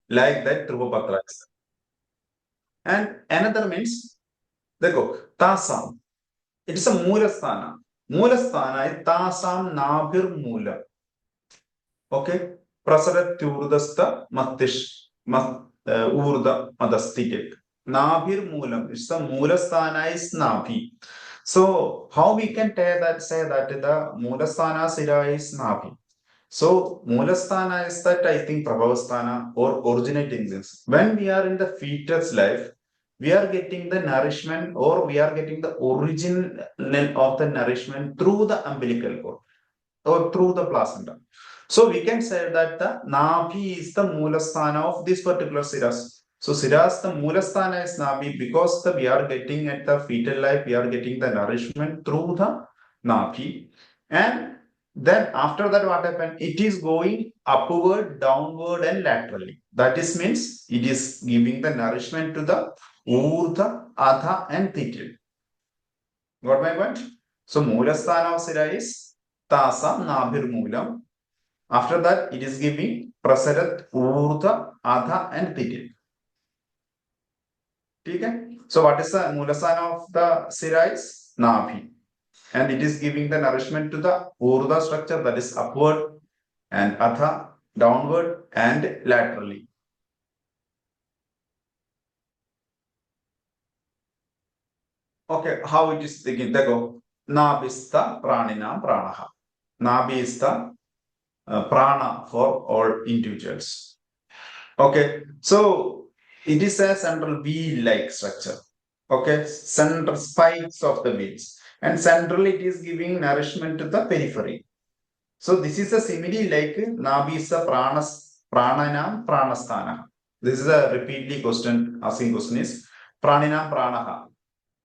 like that Dhruvapatra is. And another means, देखो, Tasam. It is a Moolasthana. Moolasthana is Tasam Nabhir Moolam. Okay? Prasaratyurdasta Matish Urda Madastikik. Nabhir Moolam. It's the Moolasthana is Nabhi. So how we can say that the Moolasthana Sira is Nabhi? So Moolasthana is that, I think, Prabhavasthana or originating things. When we are in the fetus life, we are getting the nourishment or we are getting the origin of the nourishment through the umbilical cord or through the placenta. So we can say that the Nabhi is the Moolasthana of this particular Siras. So Siras, the Moolasthana is Nabhi because we are getting at the fetal life, we are getting the nourishment through the Nabhi. And then after that, what happened? It is going upward, downward, and laterally. That is means it is giving the nourishment to the Urdha, Adha, and Titil. Got my point? So Moolasthana of Sira is Tasa Nabhir Moolam. After that, it is giving Prasarat, Urdha, Adha, and Titil. Okay? So what is the Moolasthana of the Sira is Nabhi. And it is giving the nourishment to the Urdha structure, that is upward, and Adha downward and laterally. Okay, how it is thinking? Go. Nabhista pranina pranaha. Nabhi is the prana for all individuals. Okay, so it is a central wheel-like structure. Okay, central spikes of the wheels, and centrally it is giving nourishment to the periphery. So this is a simile like Nabhi is a prananam pranasthana. This is a repeatedly question asking question is pranina pranaha.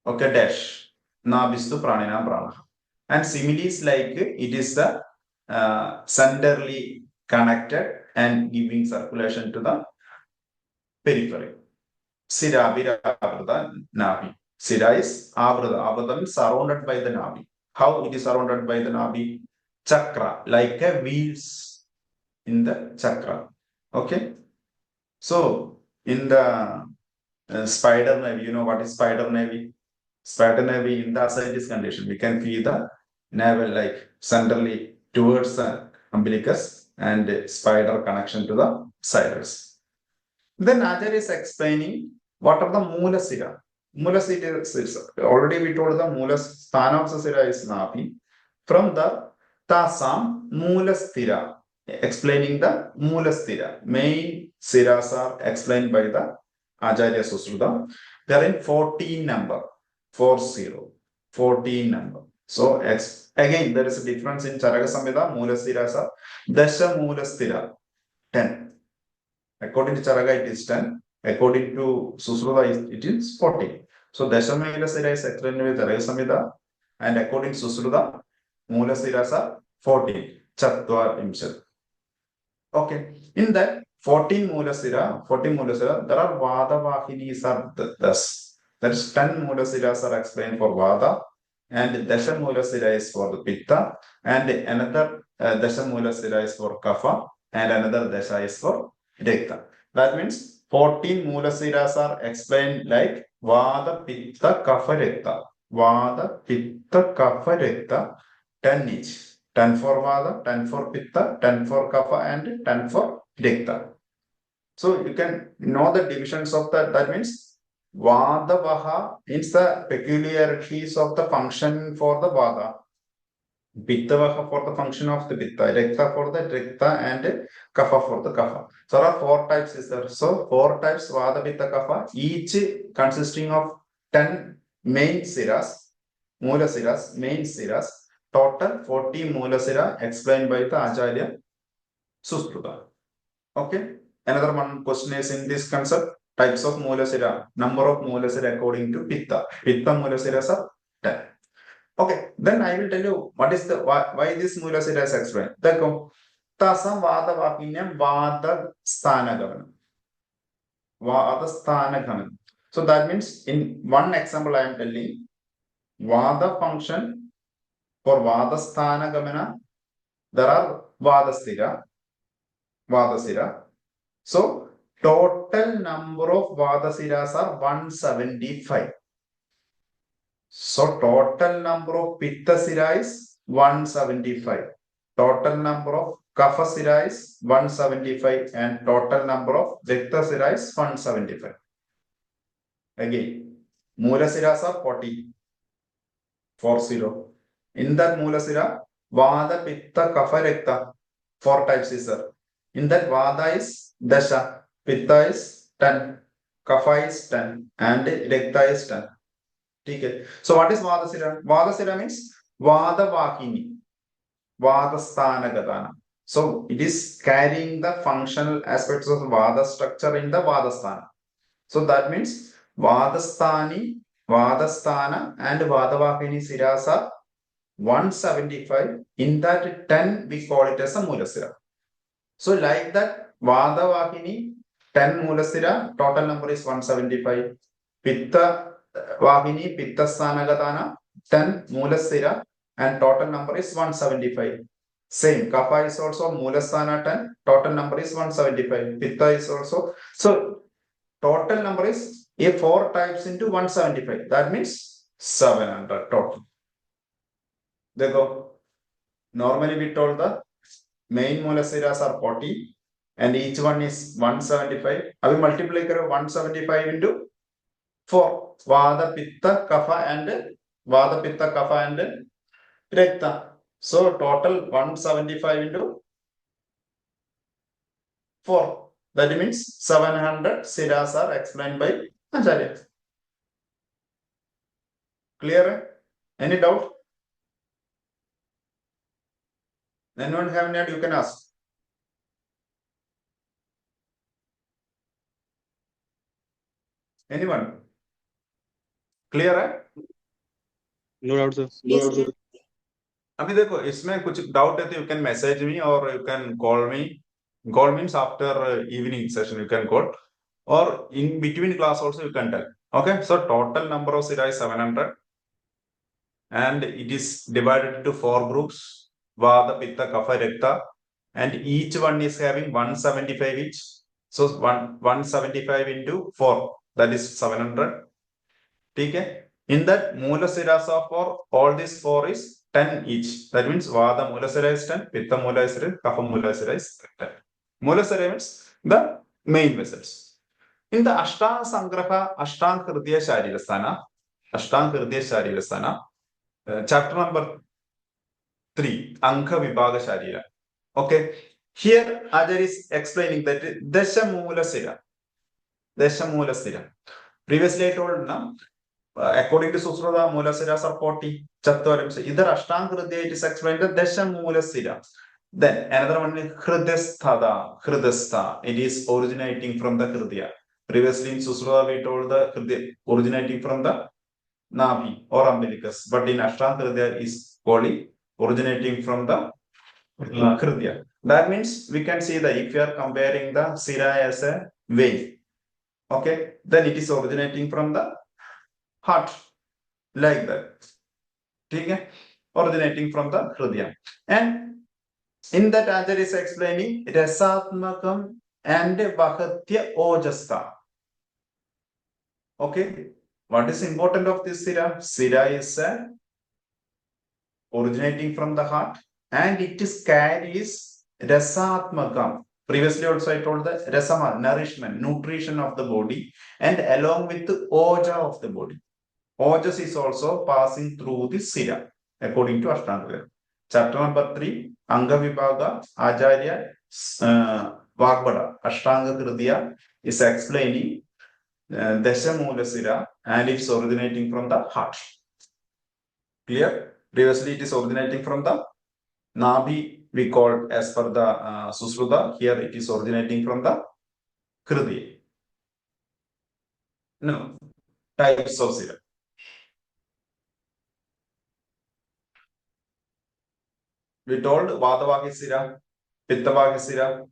Okay, dash. Nabhistu pranina pranaha. And similes like it is the centrally connected and giving circulation to the periphery. Sira, Vira, Avrada, Nabi. Sira is Avrada. Avrada is surrounded by the Nabi. How it is surrounded by the Nabi? Chakra, like a wheels in the chakra. Okay. So in the spider navy, you know what is spider navy? Spider navy in the ascites condition, we can feel the navel like centrally towards the umbilicus and spider connection to the cyrus. Then Acharya is explaining what are the Mula Sira. Mula Sira is already we told the Mula Sthana of the Sira is Nabi. From the Tasam Mula Sthira, explaining the Mula Sthira. Main Siras are explained by the Acharya Susruta. They are in 14 number. 40. 14 number. So again, there is a difference in Charaka Samhita, Mula Siras are Dasha Mula Sthira, 10. According to Charaka, it is 10. According to Susruta, it is 40. So Dashamila Sira is explained with Charaka Samhita, and according to Susruta, Mula Siras are 14. Chatvar himself. Okay. In that 14 Mula Sira, there are Vada Vahinis are thus. That is 10 Mula Siras are explained for Vada, and Dasha Mula Sira is for the Pitta, and another Dasha Mula Sira is for Kapha, and another Dasha is for Rekta. That means 14 Mula Siras are explained like Vada, Pitta, Kapha, Rekta. Vada, Pitta, Kapha, Rekta, 10 each. 10 for Vada, 10 for Pitta, 10 for Kapha, and 10 for Rekta. So you can know the divisions of that means Vada Vaha means the peculiarities of the function for the Vada. Pitta Vaha for the function of the Pitta, Rekta for the Rekta, and Kapha for the Kapha. So there are 4 types is there. So 4 types Vada, Pitta, Kapha, each consisting of 10 main siras, Mula siras, main siras. Total 40 Mula Sira explained by the Acharya Sustruta. Okay. Another one question is in this concept, types of Mula Sira, number of Mula Sira according to Pitta. Pitta Mula Siras are 10. Okay. Then I will tell you what is the why this Mula Sira is explained. Dekho, Tasam Vada Vakinyam Vada Sthanagamanam. Vada Sthanagamanam. So that means in one example I am telling Vada function for Vadasthana Gamana, there are Vadasthira. So total number of Vadasiras are 175. So total number of Pittasira is 175. Total number of Kapha is 175 and total number of Viktasira is 175. Again, Mulasiras are 40. In that Mulasira, Vada, Pitta, Kapha, Rekta. 4 types is there. In that Vada is Dasha, Pitta is 10, Kapha is 10 and Rekta is 10. Okay. So what is Vadasira? Vadasira means Vadavakini, Vadasthanagatana. So it is carrying the functional aspects of Vada structure in the Vadasthana. So that means Vadasthani, Vadasthana and Vadavakini Siras are 175. In that 10 we call it as a Mulasira. So like that Vadavakini 10 Mulasira, total number is 175. Pitta Vahini, Pitta Sthanagatana 10 Mulasira and total number is 175. Same, Kapha is also Mulasthana 10, total number is 175. Pitta is also. So total number is a 4 types into 175. That means 700 total. There go. Normally we told the main Mulasiras are 40 and each one is 175. I will multiply 175 into 4. Vada, Pitta, Kapha and Vada, Pitta, Kapha and Rekta. So total 175 into 4. That means 700 Siras are explained by Acharya. Clear? Any doubt? Anyone have any doubt? You can ask. Anyone? Clear है? No doubt, sir. Yes. अभी देखो इसमें कुछ doubt है तो you can message me or you can call me. Call means after evening session you can call or in between class also you can tell. Okay, so total number of Sira is 700 and it is divided into 4 groups: Vada, Pitta, Kapha, Rekta, and each one is having 175 each. So 175 into 4, that is 700. Okay. In that Mulasiras of all these 4 is 10 each. That means Vada Mulasira is 10, Pitta Mulasira, Kapha Mulasira is 10. Mulasira means the main vessels. In the Ashtanga Sangraha, Ashtanga Hridaya Sharirasthana, chapter number 3, Angha Vibhaga Sharira. Okay. Here Acharya is explaining that Dasha Mulasira. Previously I told now, according to Susruta, Mulasiras are 40. Chatvarim. Either Ashtanga Hridaya, it is explained that Dasha Mulasira. Then another one is Hridastha. It is originating from the Hridaya. Previously in Susruta we told the Hridaya originating from the Navi or umbilicus. But in Ashtanga Hridaya is wholly originating from the Hridaya. That means we can see that if you are comparing the Sira as a vein, okay, then it is originating from the heart, like that. Okay? Originating from the Hridaya. And in that Acharya is explaining Rasatmakam and Vahatya Ojasta. Okay? What is important of this Sira? Sira is originating from the heart and it is carries Rasatmakam. Previously also I told that Rasama, nourishment, nutrition of the body and along with the Oja of the body. Ojas is also passing through the Sira according to Ashtanga. Chapter number 3, Anga Vibhaga, Acharya Vagbada, Ashtanga Hridaya is explaining Dasha Mulasira and it's originating from the heart. Clear? Previously it is originating from the Nabi, we called as per the Susruta. Here it is originating from the Hridaya. No, types of Sira. We told Vadavaki Sira, Pittavaki Sira,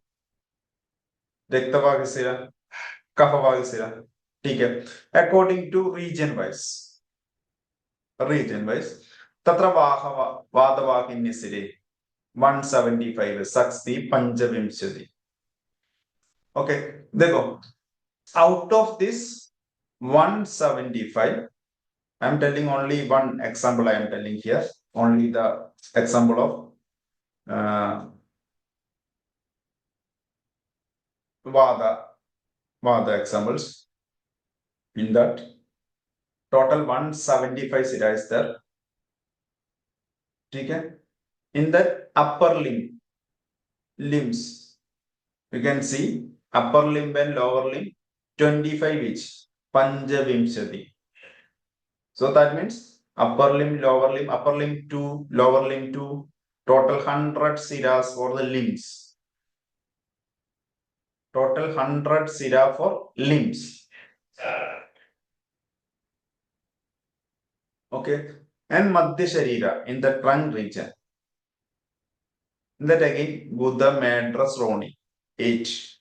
Rektavaki Sira, Kaphavaki Sira. Okay. According to region wise, Tatra Vadavakinya Sire 175, Saksti Panjavimshati. Okay. देखो, out of this 175, I am telling only one example. I am telling here only the example of Vada examples. In that, total 175 sira is there. Okay? In that upper limbs, you can see upper limb and lower limb 25 each. Panjavimshati. So that means upper limb, lower limb, upper limb 2, lower limb 2, total 100 siras for the limbs. Total 100 sira for limbs. Okay. And Madhya Sharira in the trunk region. That again, Buddha Madras Roni 8.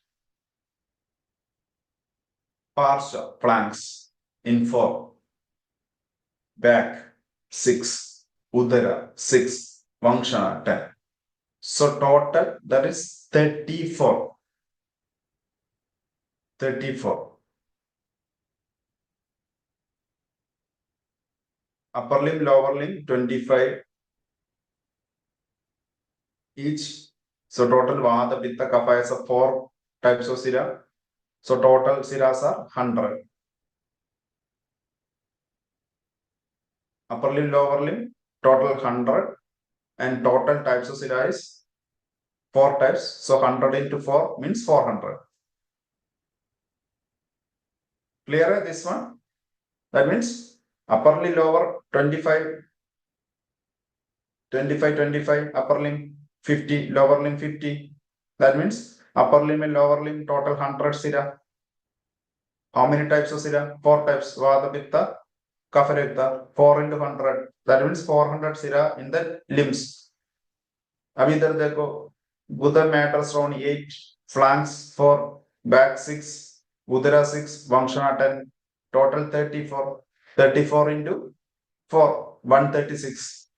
Parsha flanks in 4. Back 6. Udara 6. Vankshana 10. So total that is 34. 34. Upper limb, lower limb 25 each. So total Vada, Pitta, Kapha is 4 types of sira. So total siras are 100. Upper limb, lower limb, total 100. And total types of sira is 4 types. So 100 into 4 means 400. Clear this one? That means upper limb, lower 25, 25, upper limb 50, lower limb 50. That means upper limb and lower limb total 100 sira. How many types of sira? 4 types. Vada, Pitta, Kapha, Pitta. 4 into 100. That means 400 sira in the limbs. अब इधर देखो, Buddha matters around 8, flanks 4, back 6, Udara 6, Vankshana 10, total 34. 34 into 4, 136.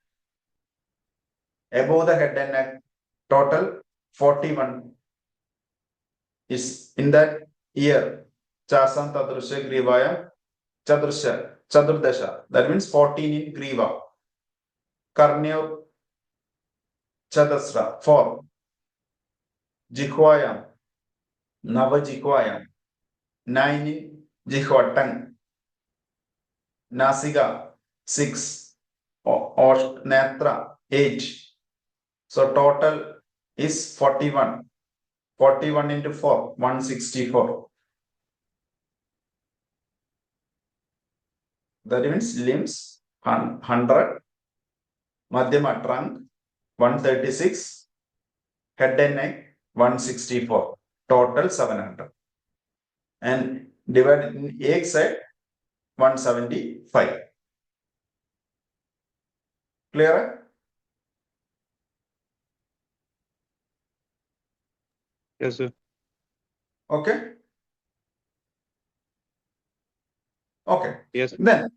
Above the head and neck, total 41 is in that ear. Chasam Tadrusha Grivaya Chadurdasha. That means 14 in Griva. Karnyo Chadasra 4. Jikhwayam Nava Jikhwayam 9 in Jikhwa tongue. Nasiga 6. Netra 8. So total is 41. 41 into 4, 164. That means limbs 100, Madhyama trunk 136, head and neck 164, total 700. And divided in egg side 175. Clear? Yes, sir. Okay. Okay. Yes. Then,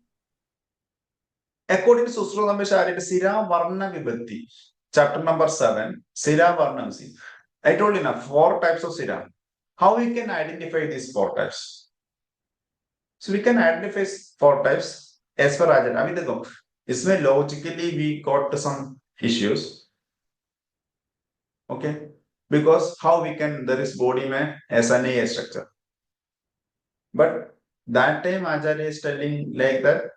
according to Susrutambe Sharita, Sira Varna Vibhakti, chapter number 7, Sira Varna Vibhakti. I told you now 4 types of Sira. How we can identify these 4 types? So we can identify 4 types as per Rajan. I mean, इसमें logically we got some issues. Okay. Because how we can, there is body mein SNA structure. But that time Acharya is telling like that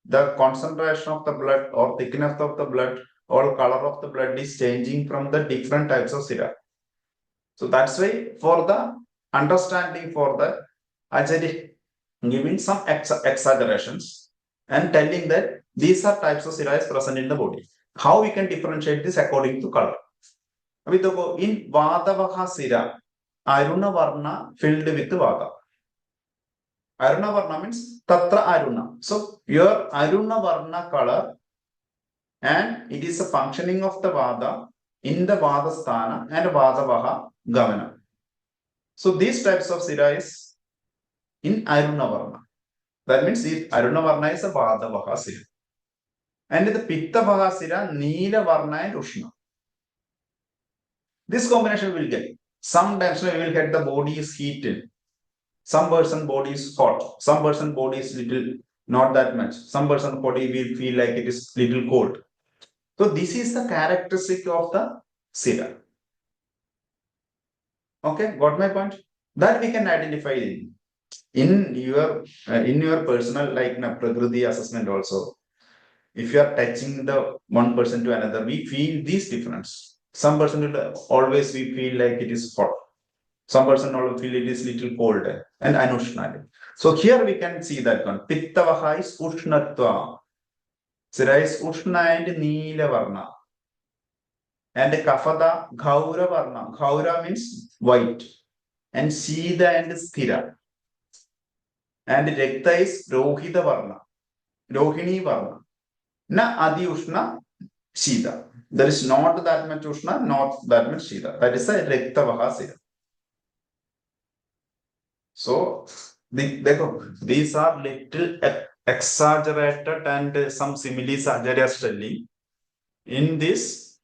the concentration of the blood or thickness of the blood or color of the blood is changing from the different types of sira. So that's why for the understanding for the Acharya giving some exaggerations and telling that these are types of sira is present in the body. How we can differentiate this according to color? In Vadavaha sira, Aruna Varna filled with Vada. Aruna Varna means Tatra Aruna. So your Aruna Varna color, and it is a functioning of the Vada in the Vada Sthana and Vadavaha Gavana. So these types of sira is in Aruna Varna. That means Aruna Varna is a Vadavaha sira. And the Pitta Vaha sira, Neela Varna and Ushna. This combination will get. Sometimes we will get the body is heated. Some person body is hot. Some person body is little not that much. Some person body will feel like it is little cold. So this is the characteristic of the Sira. Okay, got my point? That we can identify in your personal like Prakriti assessment also. If you are touching the one person to another, we feel this difference. Some person will always we feel like it is hot. Some person will feel it is little cold and anushna. So here we can see that one. Pittavaha is ushnatva. Sira is ushna and neela varna. And kafada ghaura varna. Ghaura means white. And Shida and Sthira. And Rekta is Rohita Varna. Rohini Varna. Na Adi Ushna Shida. There is not that much Ushna, not that much Shida. That is a Rekta Vahasira. So, these are little exaggerated and some similes Acharya is telling. In this,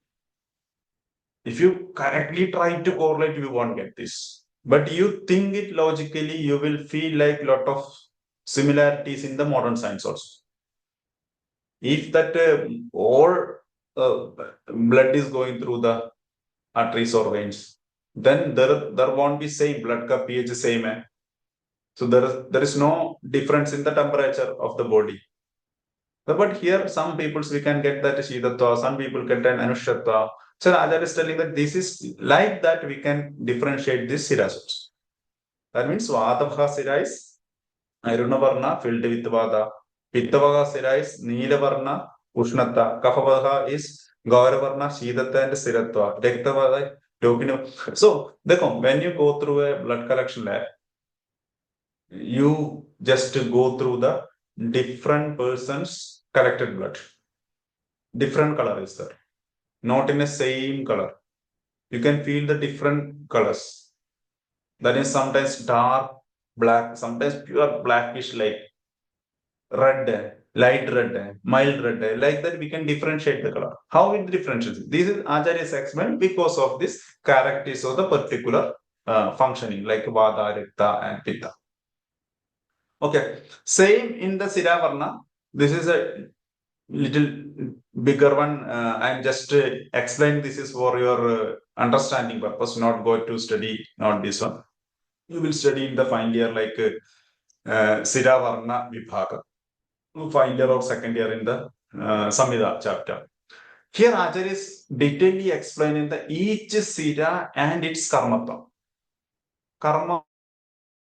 if you correctly try to correlate, you won't get this. But you think it logically, you will feel like lot of similarities in the modern science also. If that all blood is going through the arteries or veins, then there won't be same blood ka pH same. So there is no difference in the temperature of the body. But here some people we can get that Shidatva, some people get an Anushatva. So Acharya is telling that this is like that we can differentiate these siras. That means Vadavaha Sira is Irunavarna filled with Vada. Pittavaha Sira is Neelavarna Ushnata. Kapavaha is Gauravarna Shidatta and Siratva. Rektavaha Dokina. So when you go through a blood collection lab, you just go through the different persons collected blood. Different color is there. Not in the same color. You can feel the different colors. That is sometimes dark black, sometimes pure blackish like red, light red, mild red. Like that we can differentiate the color. How it differentiates? This is Acharya's experiment because of this characteristics of the particular functioning like Vada, Rekta and Pitta. Okay, same in the Sira Varna. This is a little bigger one. I'm just explaining this is for your understanding purpose, not going to study, not this one. You will study in the final year like Sira Varna Vibhaga. Final year or second year in the Samhita chapter. Here Acharya is detailedly explaining the each Sira and its karmatva. Karma